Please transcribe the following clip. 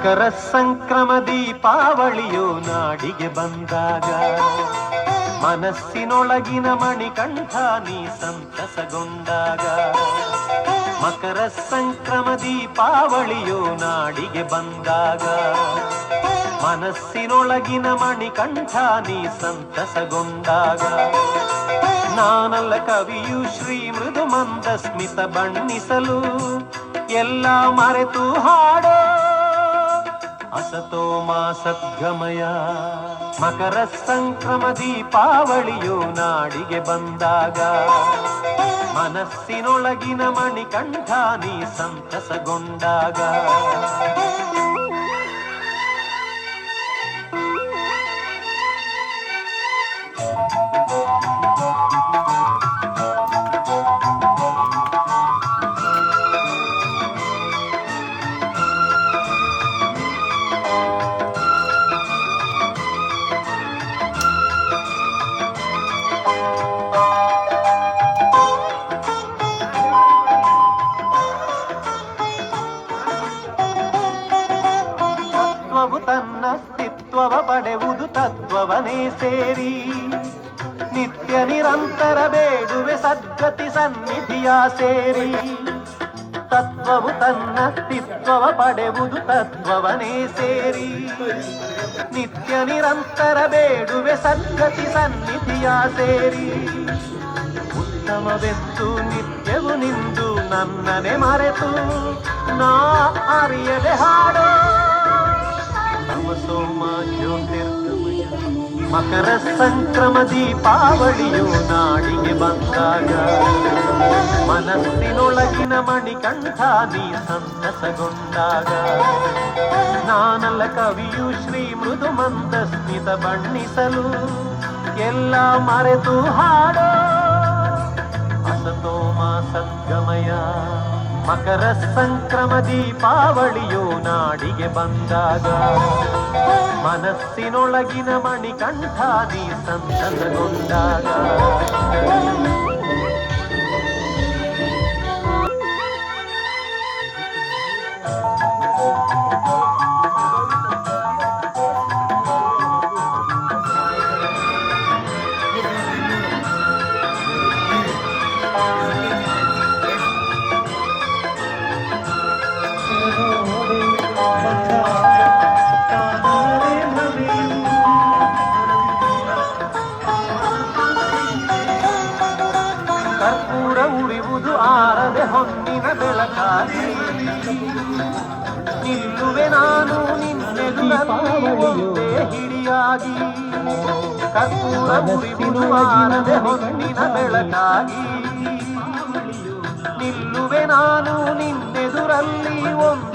ಮಕರ ಸಂಕ್ರಮ ದೀಪಾವಳಿಯು ನಾಡಿಗೆ ಬಂದಾಗ ಮನಸ್ಸಿನೊಳಗಿನ ಮಣಿಕಂಠ ನೀ ಸಂತಸಗೊಂಡಾಗ. ಮಕರ ಸಂಕ್ರಮ ದೀಪಾವಳಿಯು ನಾಡಿಗೆ ಬಂದಾಗ ಮನಸ್ಸಿನೊಳಗಿನ ಮಣಿಕಂಠ ನೀ ಸಂತಸಗೊಂಡಾಗ. ನಾನಲ್ಲ ಕವಿಯು ಶ್ರೀ ಮೃದು ಮಂದ ಸ್ಮಿತ ಬಣ್ಣಿಸಲು ಎಲ್ಲ ಮರೆತು ಹಾಡೋ ಅಸತೋ ಮಾ ಸದ್ಗಮಯ. ಮಕರ ಸಂಕ್ರಮ ದೀಪಾವಳಿಯು ನಾಡಿಗೆ ಬಂದಾಗ ಮನಸ್ಸಿನೊಳಗಿನ ಮಣಿಕಂಠ ನೀ ಸಂತಸಗೊಂಡಾಗ. ತನ್ನಸ್ತಿತ್ವವ ಪಡೆವುದು ತತ್ವವನೇ ಸೇರಿ ನಿತ್ಯ ನಿರಂತರ ಬೇಡುವೆ ಸದ್ಗತಿ ಸನ್ನಿಧಿಯ ಸೇರಿ. ತತ್ವವು ತನ್ನಸ್ತಿತ್ವವ ಪಡೆವುದು ತತ್ವವನೇ ಸೇರಿ ನಿತ್ಯ ನಿರಂತರ ಬೇಡುವೆ ಸದ್ಗತಿ ಸನ್ನಿಧಿಯ ಸೇರಿ. ಉತ್ತಮವೆಂದು ನಿತ್ಯವು ನಿಂದು ನನ್ನನೆ ಮರೆತು ನಾ ಅರಿಯದೆ ಹಾಡೋ ಮಕರ ಸಂಕ್ರಮ ದೀಪಾವಳಿಯು ನಾಡಿಗೆ ಬಂದಾಗ ಮನಸ್ಸಿನೊಳಗಿನ ಮಣಿಕಂಠ ನೀ ಸಂತಸಗೊಂಡಾಗ. ನಾನಲ್ಲ ಕವಿಯು ಶ್ರೀ ಮೃದು ಮಂದ ಸ್ಮಿತ ಬಣ್ಣಿಸಲು ಎಲ್ಲ ಮರೆತು ಹಾಡೋ ಅಸತೋ ಮಾ ಸದ್ಗಮಯ. ಮಕರ ಸಂಕ್ರಮ ದೀಪಾವಳಿಯು ನಾಡಿಗೆ ಬಂದಾಗ ಮನಸ್ಸಿನೊಳಗಿನ ಮಣಿಕಂಠ ನೀ ಸಂತಸಗೊಂಡಾಗ. ಕರ್ಪೂರ ಉರಿವುದು ಆರದೆ ಹೊನ್ನಿನ ಬೆಳಕಾಗಿ ನಿಲ್ಲುವೆ ನಾನು ನಿನ್ನೆದುರಲ್ಲಿ ಒಂದೇ ಹಿಡಿಯಾಗಿ. ಕರ್ಪೂರ ಉರಿವುದು ಆರದೆ ಹೊನ್ನಿನ ಬೆಳಕಾಗಿ ನಿಲ್ಲುವೆ ನಾನು ನಿನ್ನೆದುರಲ್ಲಿ ಒಂದೇ